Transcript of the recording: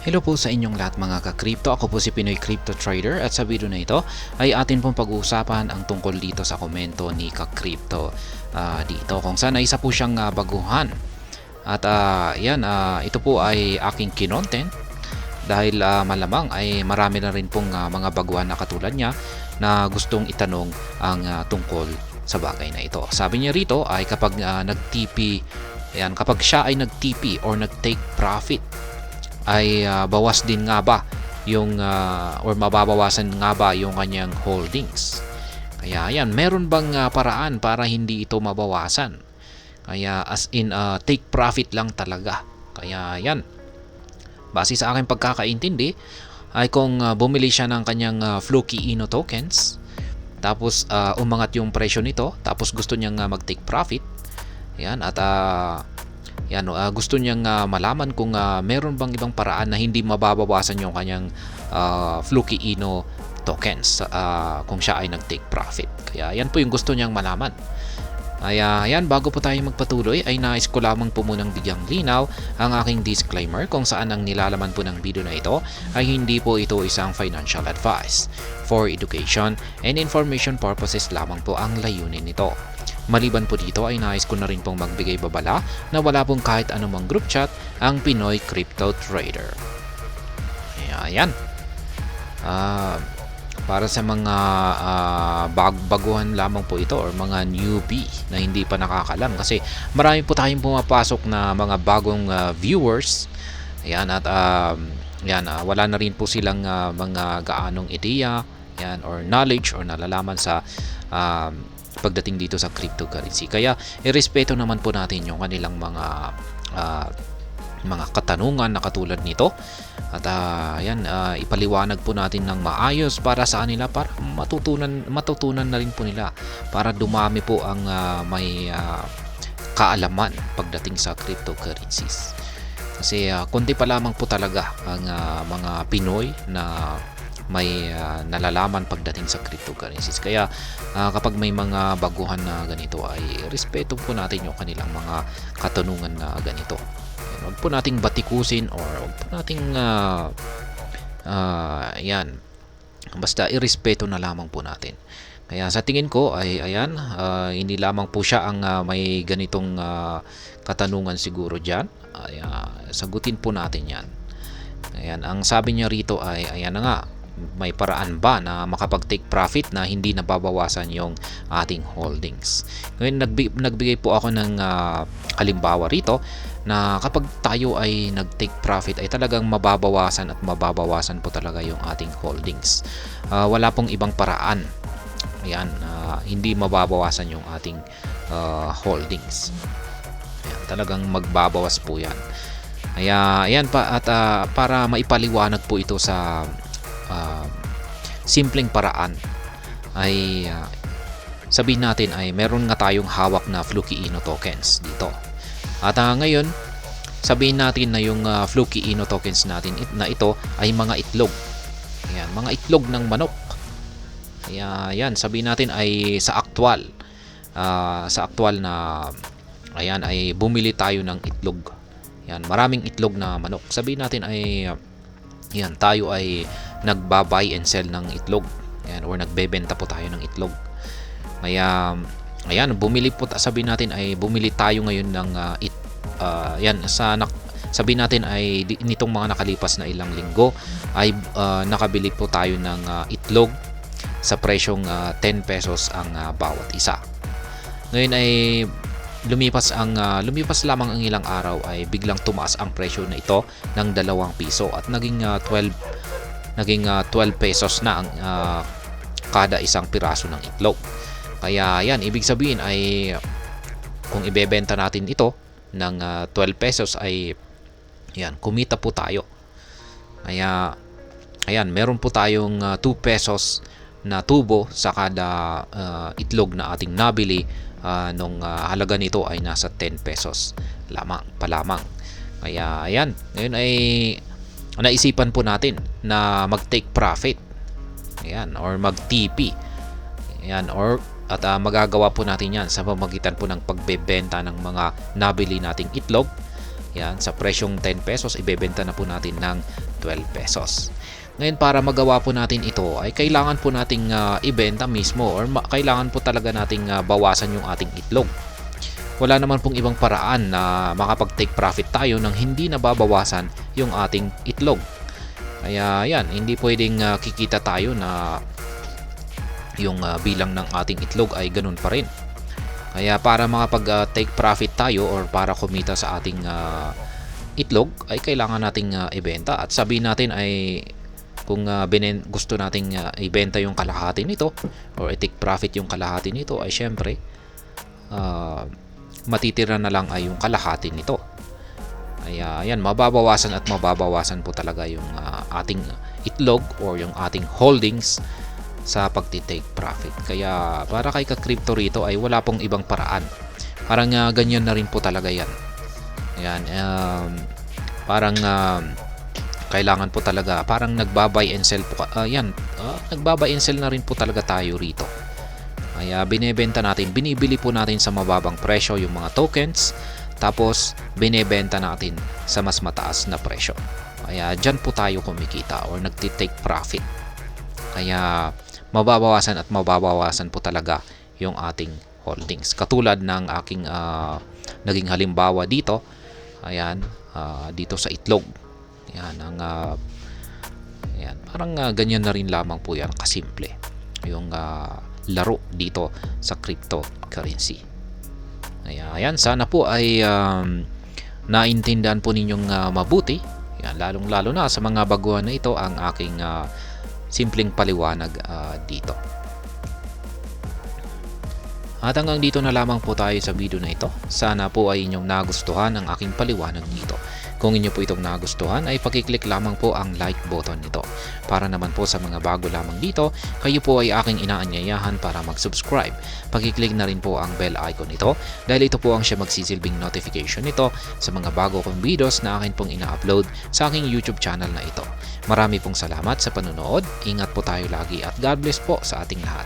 Hello po sa inyong lahat mga ka-crypto. Ako po si Pinoy Crypto Trader at sa video na ito ay atin pong pag-uusapan ang tungkol dito sa komento ni ka-crypto dito kung saan ay isa po siyang baguhan. At ito po ay aking kinontent dahil malamang ay marami na rin pong mga baguhan na katulad niya na gustong itanong ang tungkol sa bagay na ito. Sabi niya rito ay kapag nag-TP, kapag siya ay nag-TP or nag-take profit, ay bawas din nga ba yung or mababawasan nga ba yung kanyang holdings. Kaya yan, meron bang paraan para hindi ito mabawasan? Kaya as in take profit lang talaga. Kaya yan, base sa aking pagkakaintindi ay kung bumili siya ng kanyang Fluky Ino tokens, tapos umangat yung presyo nito, tapos gusto niyang mag-take profit. Yan, at gusto niyang malaman kung meron bang ibang paraan na hindi mababawasan yung kanyang Fluky Ino tokens kung siya ay nag-take profit. Kaya yan po yung gusto niyang malaman. Bago po tayo magpatuloy ay nais ko lamang po munang bigyang linaw ang aking disclaimer kung saan ang nilalaman po ng video na ito ay hindi po ito isang financial advice. For education and information purposes lamang po ang layunin nito. Maliban po dito ay nais ko na rin pong magbigay babala na wala pong kahit anumang group chat ang Pinoy Crypto Trader. Ayan. Para sa mga baguhan lamang po ito or mga newbie na hindi pa nakakalam, kasi marami po tayong pumapasok na mga bagong viewers. Ayan, at wala na rin po silang mga gaanong ideya or knowledge or nalalaman sa pagdating dito sa cryptocurrency. Kaya irespeto naman po natin yung kanilang mga katanungan na katulad nito. At ipaliwanag po natin ng maayos para sa kanila, para matutunan na rin po nila, para dumami po ang may kaalaman pagdating sa cryptocurrencies. Kasi konti pa lamang po talaga ang mga Pinoy na may nalalaman pagdating sa cryptocurrencies. Kaya kapag may mga baguhan na ganito ay respeto po natin yung kanilang mga katanungan na ganito. Huwag po nating batikusin or huwag po nating basta irespeto na lamang po natin. Kaya sa tingin ko ay hindi lamang po siya ang may ganitong katanungan siguro dyan. Sagutin po natin yan. Ayan, ang sabi niya rito ay na nga, may paraan ba na makapag-take profit na hindi nababawasan yung ating holdings? Ngayon nagbigay po ako ng halimbawa rito na kapag tayo ay nag-take profit ay talagang mababawasan po talaga yung ating holdings. Wala pong ibang paraan. Hindi mababawasan yung ating holdings. Talagang magbabawas po yan. Para maipaliwanag po ito sa simpleng paraan ay sabihin natin ay meron nga tayong hawak na Fluky Ino tokens dito. At ngayon sabihin natin na yung Fluky Ino tokens natin na ito ay mga itlog. Mga itlog ng manok. Sabihin natin ay sa aktual na ay bumili tayo ng itlog. Maraming itlog na manok. Sabihin natin ay tayo ay nagba-buy and sell ng itlog. Or nagbebenta po tayo ng itlog. Kaya sabihin natin ay bumili tayo ngayon ng sabihin natin ay nitong mga nakalipas na ilang linggo ay nakabili po tayo ng itlog sa presyong 10 pesos ang bawat isa. Ngayon ay lumipas lamang ang ilang araw ay biglang tumaas ang presyo na ito ng 2 piso at naging 12 pesos na ang kada isang piraso ng itlog. Kaya ibig sabihin ay kung ibebenta natin ito ng 12 pesos ay kumita po tayo. Kaya meron po tayong 2 pesos na tubo sa kada itlog na ating nabili nung halaga nito ay nasa 10 pesos lamang. Kaya ngayon ay naisipan po natin na mag-take profit or mag-TP at magagawa po natin yan sa pamamagitan po ng pagbebenta ng mga nabili nating itlog Yan, sa presyong 10 pesos, ibebenta na po natin ng 12 pesos. Ngayon, para magawa po natin ito ay kailangan po nating ibenta mismo, or kailangan po talaga nating bawasan yung ating itlog. Wala naman pong ibang paraan na makapag-take profit tayo nang hindi nababawasan yung ating itlog. Kaya yan, hindi pwedeng kikita tayo na yung bilang ng ating itlog ay ganun pa rin. Kaya para makapag-take profit tayo or para kumita sa ating itlog ay kailangan nating ibenta, at sabihin natin ay kung gusto nating ibenta yung kalahati nito or i-take profit yung kalahati nito, ay syempre matitira na lang ay yung kalahati nito. Kaya yan, mababawasan at mababawasan po talaga yung ating itlog or yung ating holdings sa pagti-take profit. Kaya para kay Ka-Crypto rito ay wala pong ibang paraan. Parang ganyan na rin po talaga yan. Ayan, parang kailangan po talaga, parang nagba-buy and sell po. Nagba-buy and sell na rin po talaga tayo rito. Kaya binebenta natin, binibili po natin sa mababang presyo yung mga tokens, tapos binebenta natin sa mas mataas na presyo. Kaya dyan po tayo kumikita or nagti-take profit. Kaya mababawasan at mababawasan po talaga yung ating holdings. Katulad ng aking naging halimbawa dito, ayan, dito sa itlog. Ayan, ayan, parang ganyan na rin lamang po yan, kasimple yung laro dito sa cryptocurrency. Ayan, sana po ay naintindihan po ninyong mabuti. Ayan, lalong-lalo na sa mga baguhan na ito ang aking simpleng paliwanag dito. At hanggang dito na lamang po tayo sa video na ito. Sana po ay inyong nagustuhan ang aking paliwanag dito. Kung inyo po itong nagustuhan ay pakiclick lamang po ang like button nito. Para naman po sa mga bago lamang dito, kayo po ay aking inaanyayahan para mag-subscribe. Pakiclick na rin po ang bell icon nito dahil ito po ang siya magsisilbing notification nito sa mga bago kong videos na akin pong ina-upload sa aking YouTube channel na ito. Marami pong salamat sa panonood, ingat po tayo lagi at God bless po sa ating lahat.